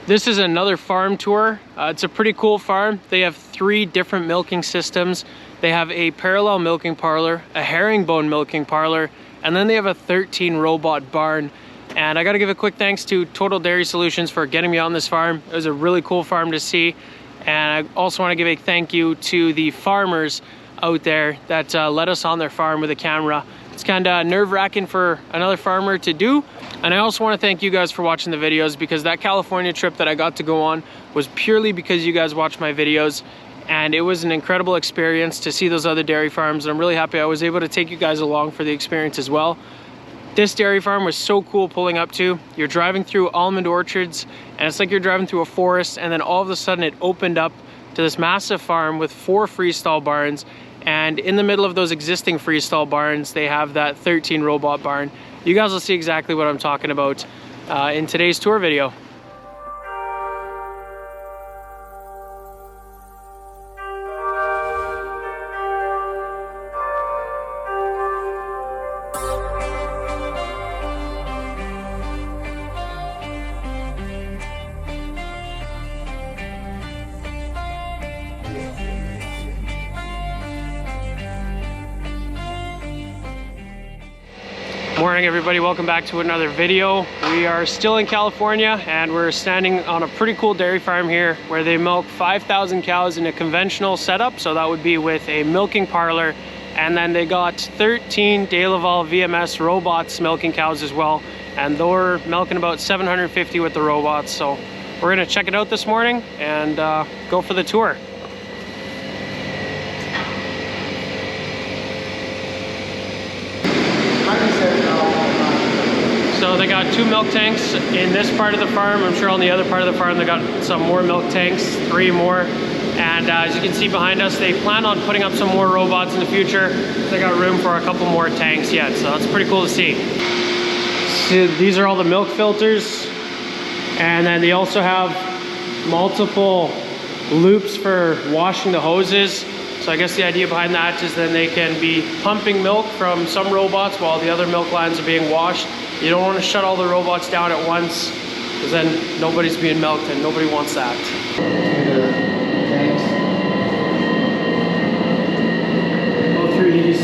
This is another farm tour. It's a pretty cool farm. They have 3 different milking systems. They have a parallel milking parlor, a herringbone milking parlor, and then they have a 13 robot barn. And I gotta give a quick thanks to Total Dairy Solutions for getting me on this farm. It was a really cool farm to see. And I also wanna give a thank you to the farmers out there that let us on their farm with a camera. It's kinda nerve-wracking for another farmer to do. And I also wanna thank you guys for watching the videos, because that California trip that I got to go on was purely because you guys watched my videos. And it was an incredible experience to see those other dairy farms. And I'm really happy I was able to take you guys along for the experience as well. This dairy farm was so cool pulling up to. You're driving through almond orchards and it's like you're driving through a forest, and then all of a sudden it opened up to this massive farm with 4 freestall barns. And in the middle of those existing freestall barns, they have that 13 robot barn. You guys will see exactly what I'm talking about in today's tour video. Morning everybody, welcome back to another video. We are still in California and we're standing on a pretty cool dairy farm here where they milk 5,000 cows in a conventional setup. So that would be with a milking parlor, and then they got 13 Delaval VMS robots milking cows as well, and they're milking about 750 with the robots. So we're gonna check it out this morning and go for the tour. So they got 2 milk tanks in this part of the farm. I'm sure on the other part of the farm they got some more milk tanks, 3 more. And as you can see behind us, they plan on putting up some more robots in the future. They got room for a couple more tanks yet, so that's pretty cool to see. So these are all the milk filters. And then they also have multiple loops for washing the hoses. So I guess the idea behind that is then they can be pumping milk from some robots while the other milk lines are being washed. You don't want to shut all the robots down at once, because then nobody's being milked and nobody wants that. Go through these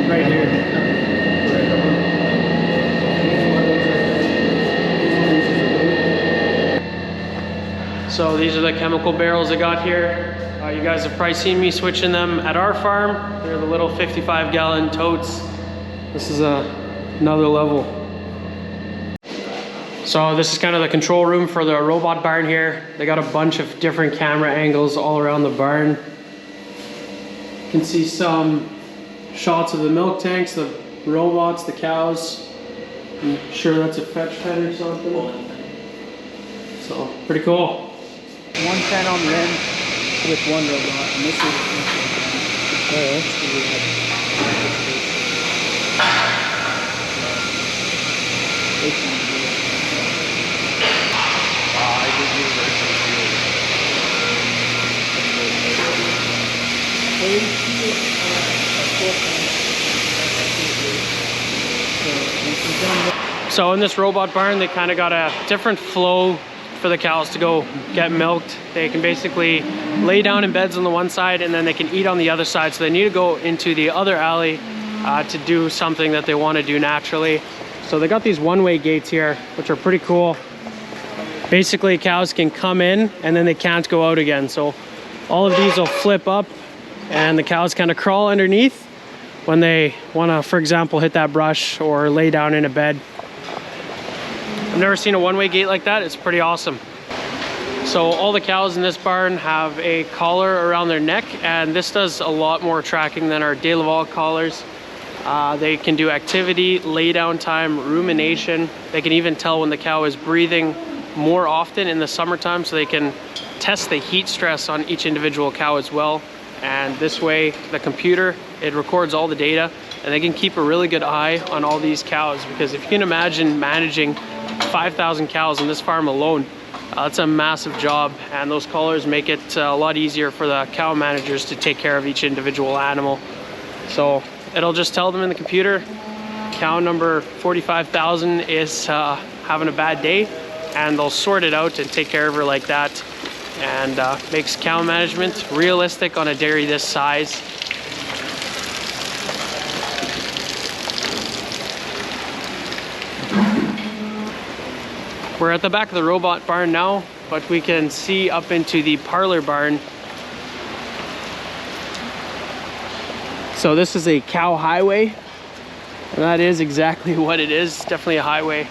right here. So these are the chemical barrels I got here. You guys have probably seen me switching them at our farm. They're the little 55-gallon totes. This is another level. So this is kind of the control room for the robot barn here. They got a bunch of different camera angles all around the barn. You can see some shots of the milk tanks, the robots, the cows. I'm sure that's a fetch pen or something. So pretty cool. 110 on the end with 1 robot, and this So in this robot barn, they kind of got a different flow for the cows to go get milked. They can basically lay down in beds on the one side and then they can eat on the other side. So they need to go into the other alley to do something that they want to do naturally. So they got these one-way gates here, which are pretty cool. Basically cows can come in and then they can't go out again. So all of these will flip up and the cows kind of crawl underneath when they want to, for example, hit that brush or lay down in a bed. I've never seen a one-way gate like that. It's pretty awesome. So all the cows in this barn have a collar around their neck, and this does a lot more tracking than our Delaval collars. They can do activity, lay down time, rumination. They can even tell when the cow is breathing more often in the summertime, so they can test the heat stress on each individual cow as well. And this way, the computer, it records all the data, and they can keep a really good eye on all these cows, because if you can imagine managing 5,000 cows on this farm alone, that's a massive job, and those collars make it a lot easier for the cow managers to take care of each individual animal. So it'll just tell them in the computer, cow number 45,000 is having a bad day, and they'll sort it out and take care of her like that, and makes cow management realistic on a dairy this size. We're at the back of the robot barn now, but we can see up into the parlor barn. So this is a cow highway, and that is exactly what it is. It's definitely a highway.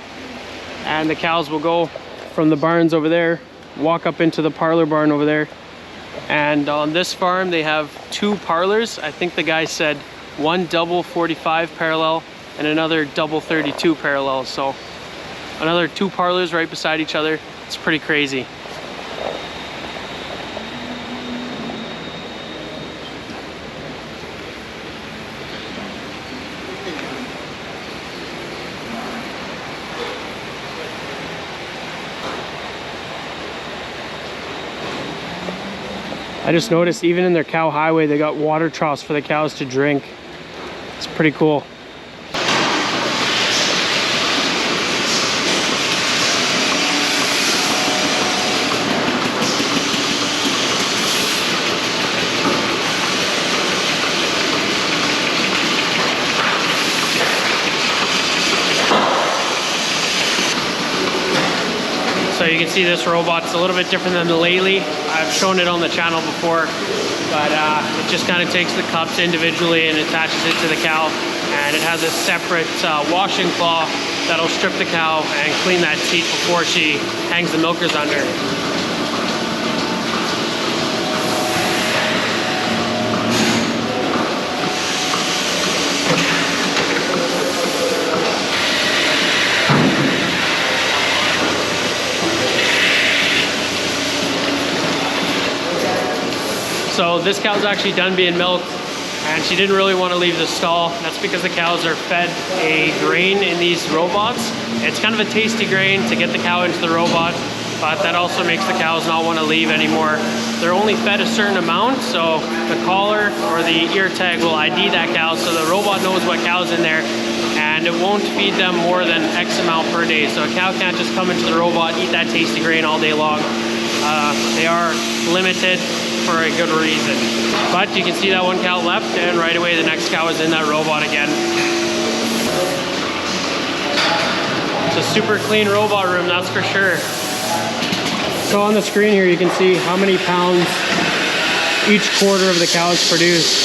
And the cows will go from the barns over there, walk up into the parlor barn over there. And on this farm, they have 2 parlors. I think the guy said one double 45 parallel and another double 32 parallel. So another 2 parlors right beside each other. It's pretty crazy. I just noticed even in their cow highway, they got water troughs for the cows to drink. It's pretty cool. So you can see this robot's a little bit different than the Lely. I've shown it on the channel before, but it just kind of takes the cups individually and attaches it to the cow. And it has a separate washing claw that'll strip the cow and clean that teat before she hangs the milkers under. So this cow's actually done being milked, and she didn't really want to leave the stall. That's because the cows are fed a grain in these robots. It's kind of a tasty grain to get the cow into the robot, but that also makes the cows not want to leave anymore. They're only fed a certain amount, so the collar or the ear tag will ID that cow, so the robot knows what cow's in there, and it won't feed them more than X amount per day. So a cow can't just come into the robot, eat that tasty grain all day long. They are limited for a good reason. But you can see that one cow left, and right away the next cow is in that robot again. It's a super clean robot room, that's for sure. So on the screen here you can see how many pounds each quarter of the cows produce.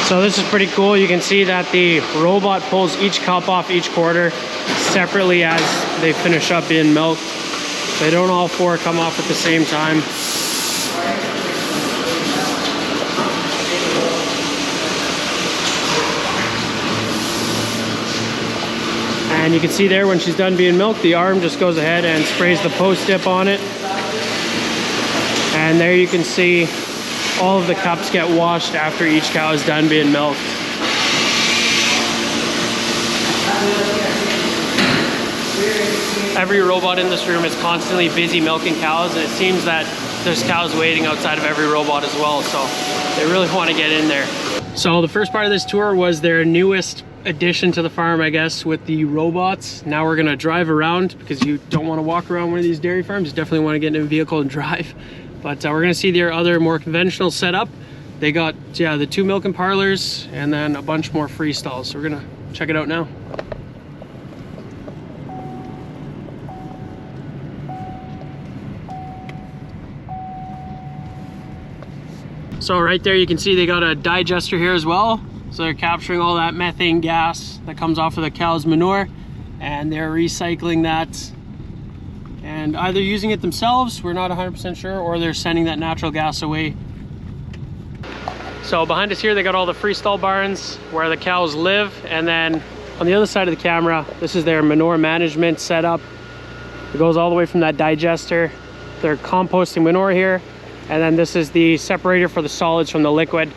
So this is pretty cool. You can see that the robot pulls each cup off each quarter separately as they finish up being milked. They don't all 4 come off at the same time. And you can see there when she's done being milked, the arm just goes ahead and sprays the post dip on it. And there you can see all of the cups get washed after each cow is done being milked. Every robot in this room is constantly busy milking cows, and it seems that there's cows waiting outside of every robot as well, so they really want to get in there. So the first part of this tour was their newest addition to the farm, I guess, with the robots. Now we're gonna drive around, because you don't want to walk around one of these dairy farms. You definitely want to get in a vehicle and drive. But we're gonna see their other more conventional setup. They got, yeah, the 2 milking parlors and then a bunch more free stalls. So we're gonna check it out now. So right there you can see they got a digester here as well. So they're capturing all that methane gas that comes off of the cow's manure, and they're recycling that and either using it themselves, we're not 100% sure, or they're sending that natural gas away. So behind us here, they got all the freestall barns where the cows live. And then on the other side of the camera, this is their manure management setup. It goes all the way from that digester. They're composting manure here. And then this is the separator for the solids from the liquid.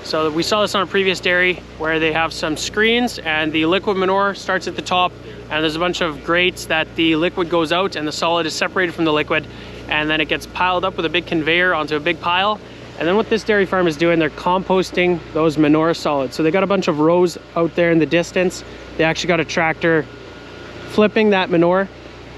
So we saw this on a previous dairy where they have some screens and the liquid manure starts at the top, and there's a bunch of grates that the liquid goes out and the solid is separated from the liquid, and then it gets piled up with a big conveyor onto a big pile. And then what this dairy farm is doing, they're composting those manure solids. So they got a bunch of rows out there in the distance. They actually got a tractor flipping that manure.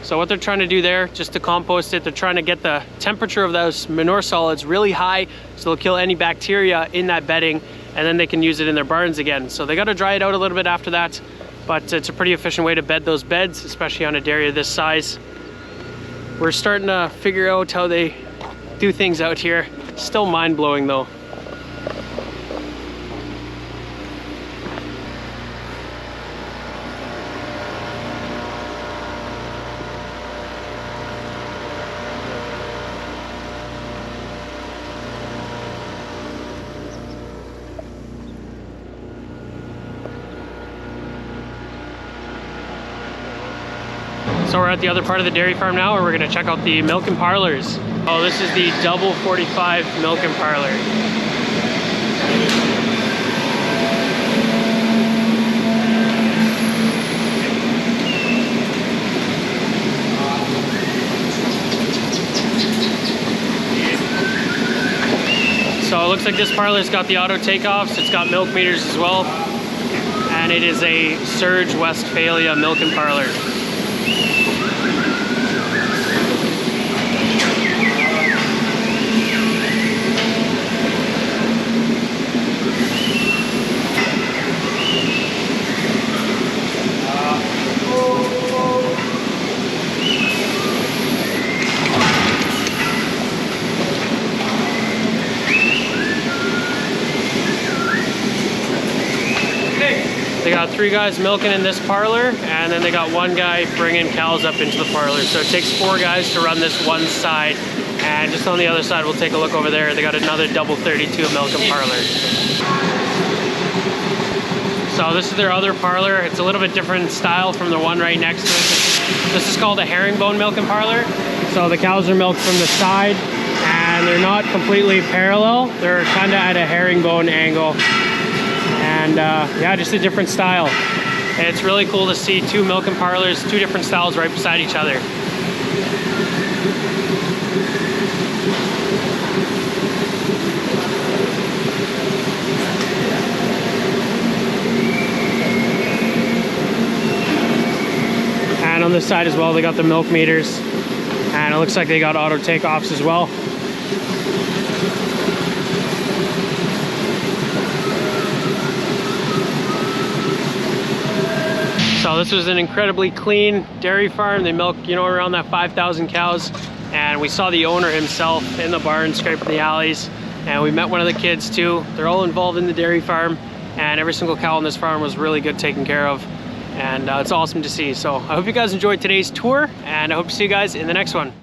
So what they're trying to do there, just to compost it, they're trying to get the temperature of those manure solids really high so they'll kill any bacteria in that bedding, and then they can use it in their barns again. So they got to dry it out a little bit after that, but it's a pretty efficient way to bed those beds, especially on a dairy of this size. We're starting to figure out how they do things out here. Still mind-blowing though. So we're at the other part of the dairy farm now, and we're gonna check out the milk and parlors. Oh, this is the double 45 milk and parlor. So it looks like this parlor's got the auto takeoffs. It's got milk meters as well. And it is a Surge Westphalia milk and parlor. They got 3 guys milking in this parlor, and then they got 1 guy bringing cows up into the parlor. So it takes 4 guys to run this one side. And just on the other side, we'll take a look over there. They got another double 32 milk and parlor. So this is their other parlor. It's a little bit different style from the one right next to it. This is called a herringbone milk and parlor. So the cows are milked from the side, and they're not completely parallel. They're kind of at a herringbone angle. And yeah, just a different style. It's really cool to see 2 milk and parlors, 2 different styles right beside each other. And on this side as well, they got the milk meters, and it looks like they got auto takeoffs as well. So this was an incredibly clean dairy farm. They milk, you know, around that 5,000 cows. And we saw the owner himself in the barn scraping the alleys. And we met one of the kids too. They're all involved in the dairy farm. And every single cow on this farm was really good taken care of. And it's awesome to see. So I hope you guys enjoyed today's tour. And I hope to see you guys in the next one.